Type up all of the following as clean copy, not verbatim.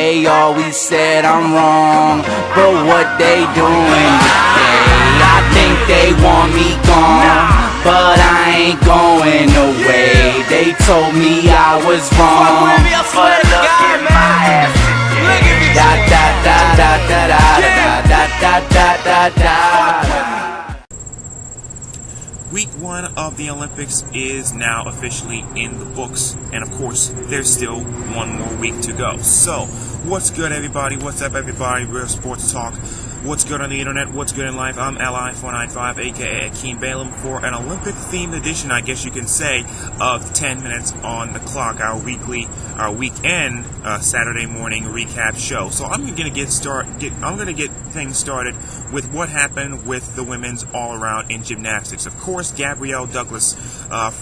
they always said I'm wrong, but what they doing today? I think they want me gone, but I ain't going away. They told me I was wrong, but look at my ass today. Da da da da da da da da da da. Week 1 of the Olympics is now officially in the books, and of course, there's still one more week to go. So, what's good, everybody? What's up, everybody? Real Sports Talk. What's good on the internet? What's good in life? I'm Li495, aka Akeem Balaam, for an Olympic-themed edition, I guess you can say, of 10 Minutes on the Clock, our weekend Saturday morning recap show. So I'm gonna get things started with what happened with the women's all-around in gymnastics. Of course, Gabby Douglas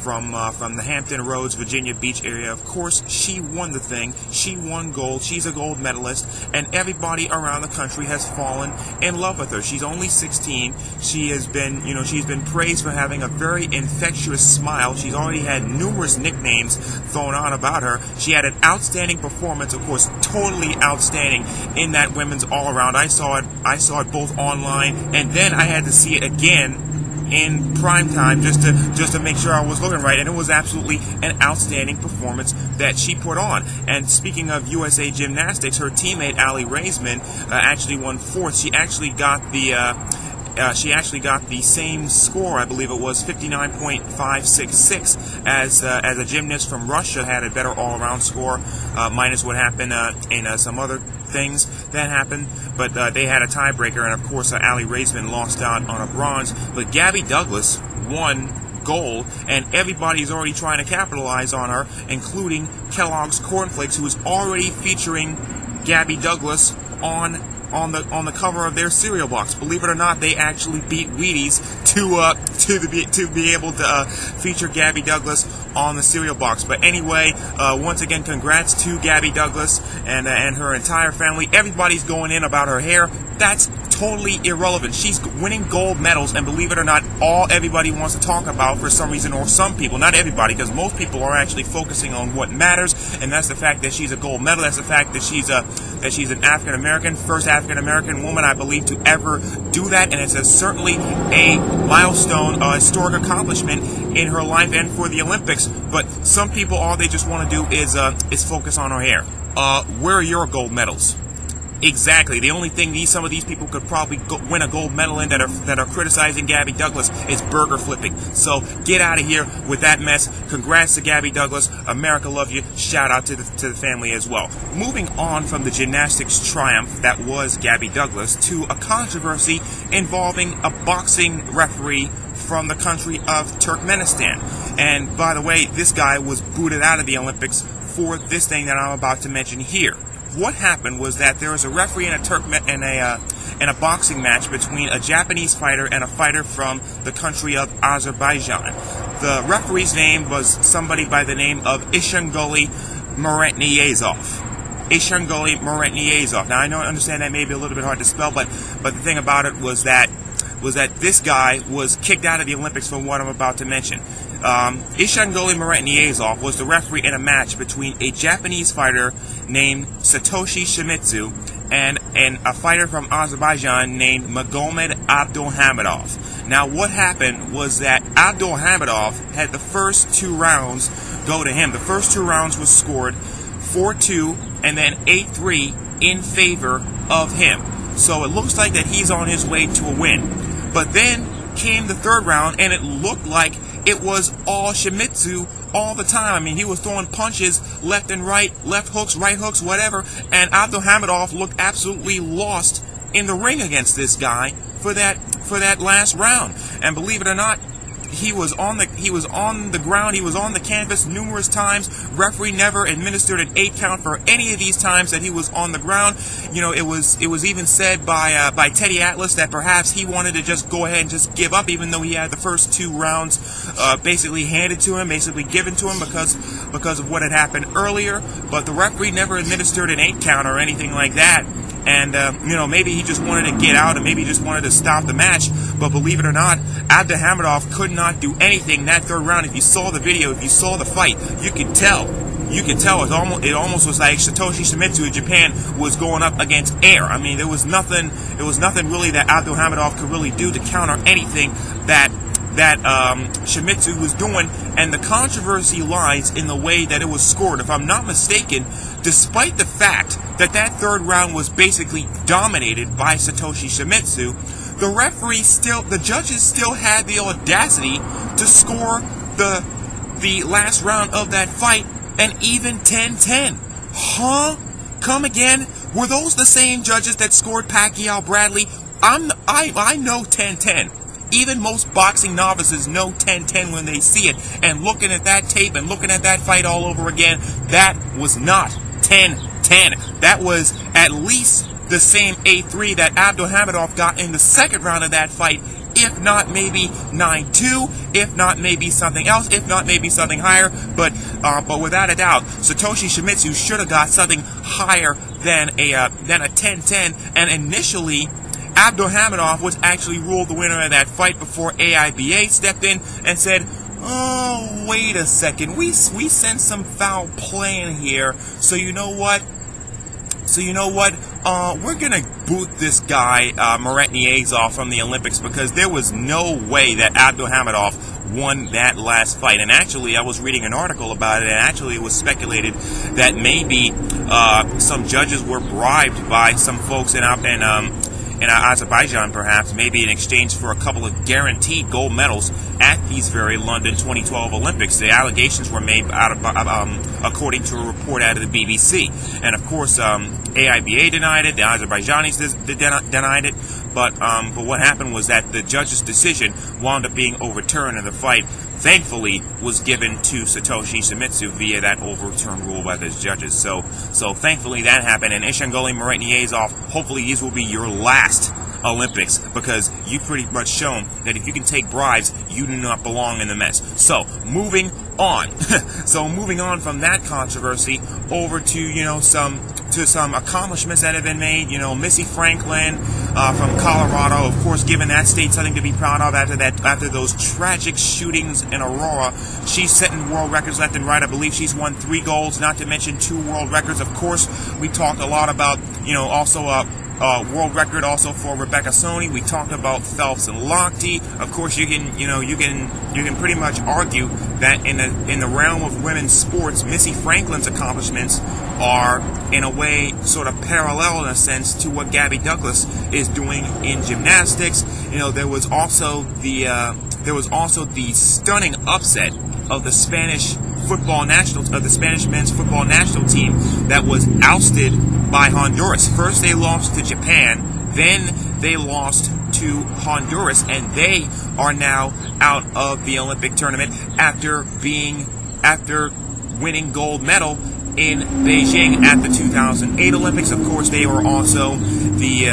from the Hampton Roads, Virginia Beach area. Of course, she won the thing. She won gold. She's a gold medalist, and everybody around the country has fallen in love with her. She's only 16. She has been, she's been praised for having a very infectious smile. She's already had numerous nicknames thrown on about her. She had an outstanding performance, of course, totally outstanding in that women's all-around. I saw it both online, and then I had to see it again in prime time just to make sure I was looking right, and it was absolutely an outstanding performance that she put on. And speaking of USA Gymnastics, her teammate Aly Raisman actually won fourth. She actually got the same score, I believe it was 59.566, as a gymnast from Russia had a better all-around score, minus what happened in some other things that happened, but they had a tiebreaker, and of course Aly Raisman lost out on a bronze. But Gabby Douglas won gold, and everybody's already trying to capitalize on her, including Kellogg's Cornflakes, who is already featuring Gabby Douglas on the cover of their cereal box. Believe it or not, they actually beat Wheaties to be able to feature Gabby Douglas on the cereal box. But anyway, once again, congrats to Gabby Douglas and her entire family. Everybody's going in about her hair. That's totally irrelevant. She's winning gold medals, and believe it or not, all everybody wants to talk about for some reason, or some people, not everybody, because most people are actually focusing on what matters, and that's the fact that she's a gold medal. That's the fact that she's an African American, first African American woman, I believe, to ever do that, and it's certainly a milestone, historic accomplishment in her life and for the Olympics. But some people, all they just want to do is focus on her hair. Where are your gold medals? Exactly. The only thing some of these people could probably win a gold medal in that are criticizing Gabby Douglas is burger flipping. So get out of here with that mess. Congrats to Gabby Douglas. America love you. Shout out to the family as well. Moving on from the gymnastics triumph that was Gabby Douglas to a controversy involving a boxing referee from the country of Turkmenistan. And by the way, this guy was booted out of the Olympics for this thing that I'm about to mention here. What happened was that there was a referee in a boxing match between a Japanese fighter and a fighter from the country of Azerbaijan. The referee's name was somebody by the name of Ishanguli Muratniyazov. Ishanguli Muratniyazov. Now I know I understand that may be a little bit hard to spell, but the thing about it was that this guy was kicked out of the Olympics for what I'm about to mention. Ishanguli Muratniyazov was the referee in a match between a Japanese fighter named Satoshi Shimizu and a fighter from Azerbaijan named Magomed Abdulhamidov. Now what happened was that Abdulhamidov had the first 2 rounds go to him. The first 2 rounds was scored 4-2 and then 8-3 in favor of him. So it looks like that he's on his way to a win. But then came the 3rd round, and it looked like it was all Shimizu all the time. I mean, he was throwing punches left and right, left hooks, right hooks, whatever, and Abdulhamidov looked absolutely lost in the ring against this guy for that last round. And believe it or not, he was on the ground, he was on the canvas numerous times. Referee never administered an 8 count for any of these times that he was on the ground. It was even said by Teddy Atlas that perhaps he wanted to just go ahead and just give up, even though he had the first 2 rounds basically handed to him, basically given to him because of what had happened earlier. But the referee never administered an 8 count or anything like that. And, maybe he just wanted to get out, and maybe he just wanted to stop the match. But believe it or not, Abdulhamidov could not do anything that 3rd round. If you saw the video, if you saw the fight, you could tell you could tell it almost was like Satoshi Shimizu in Japan was going up against air. I mean, there was nothing really that Abdulhamidov could really do to counter anything that Shimizu was doing, and the controversy lies in the way that it was scored. If I'm not mistaken, despite the fact that that third round was basically dominated by Satoshi Shimizu, the judges still had the audacity to score the last round of that fight an even 10-10. Huh? Come again? Were those the same judges that scored Pacquiao Bradley? I know 10-10. Even most boxing novices know 10-10 when they see it. And looking at that tape and looking at that fight all over again, that was not 10-10. That was at least the same 8-3 that Abdulhamidov got in the second round of that fight, if not maybe 9-2, if not maybe something else, if not maybe something higher. But without a doubt, Satoshi Shimizu should have got something higher than a 10-10. And initially, Abdulhamidov was actually ruled the winner of that fight before AIBA stepped in and said, "Oh, wait a second, we sense some foul play in here. So you know what? We're gonna boot this guy Murat Niazov from the Olympics, because there was no way that Abdulhamidov won that last fight." And actually, I was reading an article about it, and actually it was speculated that maybe some judges were bribed by some folks in Azerbaijan, perhaps, maybe in exchange for a couple of guaranteed gold medals at these very London 2012 Olympics. The allegations were made according to a report out of the BBC. And of course, AIBA denied it, the Azerbaijanis denied it, but what happened was that the judge's decision wound up being overturned, and the fight, thankfully, was given to Satoshi Shimizu via that overturned rule by the judges. So thankfully that happened, and Ishangoli Murat Niazov, hopefully these will be your last Olympics, because you've pretty much shown that if you can take bribes, you do not belong in the mess. So, moving on. Moving on from that controversy over to, some accomplishments that have been made. Missy Franklin from Colorado, of course, giving that state something to be proud of after those tragic shootings in Aurora. She's setting world records left and right. I believe she's won 3 golds, not to mention 2 world records. Of course, we talked a lot about, also world record also for Rebecca Soni. We talked about Phelps and Lochte. Of course, you can pretty much argue that in the realm of women's sports, Missy Franklin's accomplishments are in a way sort of parallel in a sense to what Gabby Douglas is doing in gymnastics. There was also the stunning upset of the Spanish men's football national team that was ousted by Honduras. First they lost to Japan, then they lost to Honduras, and they are now out of the Olympic tournament after winning gold medal in Beijing at the 2008 Olympics. Of course, they were also the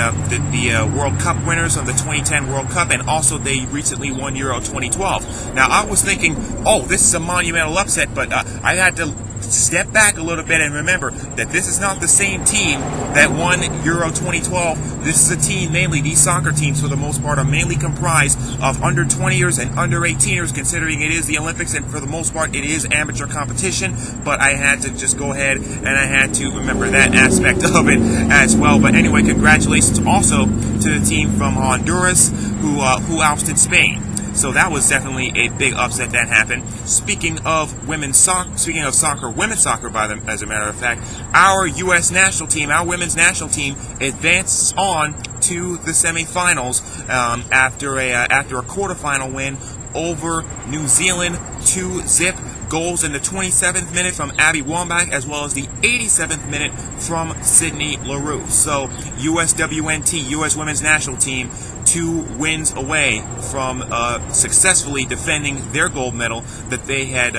World Cup winners of the 2010 World Cup, and also they recently won Euro 2012. Now, I was thinking, oh, this is a monumental upset, but I had to step back a little bit and remember that this is not the same team that won Euro 2012. This is a team, mainly these soccer teams for the most part are mainly comprised of under 20ers and under 18ers, considering it is the Olympics, and for the most part it is amateur competition. But I had to just go ahead and I had to remember that aspect of it as well. But anyway, congratulations also to the team from Honduras who ousted Spain. So that was definitely a big upset that happened. Speaking of women's soccer, as a matter of fact, our U.S. national team, our women's national team, advances on to the semifinals after a quarterfinal win over New Zealand, 2-0. Goals in the 27th minute from Abby Wambach, as well as the 87th minute from Sydney Leroux. So USWNT, U.S. Women's National Team, 2 wins away from successfully defending their gold medal that they had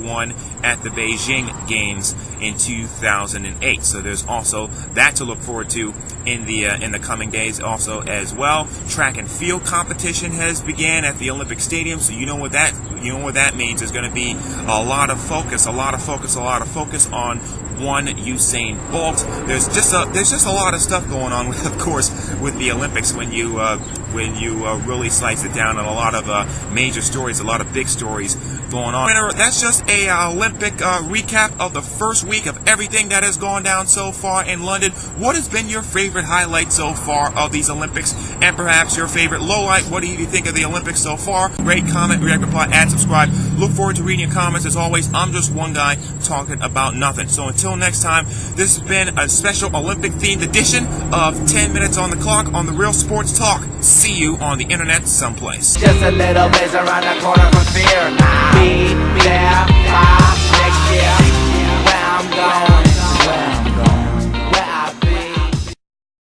won at the Beijing Games in 2008. So there's also that to look forward to in the coming days also as well. Track and field competition has began at the Olympic Stadium, so you know what that means. There's going to be a lot of focus on one Usain Bolt. There's just a lot of stuff going on, of course, with the Olympics when you when you really slice it down, and a lot of major stories, a lot of big stories going on. That's just a Olympic recap of the first week of everything that has gone down so far in London. What has been your favorite highlight so far of these Olympics, and perhaps your favorite lowlight? What do you think of the Olympics so far? Rate, comment, react, reply, add, subscribe. Look forward to reading your comments. As always, I'm just one guy talking about nothing. So until next time, this has been a special Olympic themed edition of 10 Minutes on the Clock on the Real Sports Talk. See you on the internet someplace. Just a little ways around the corner from fear.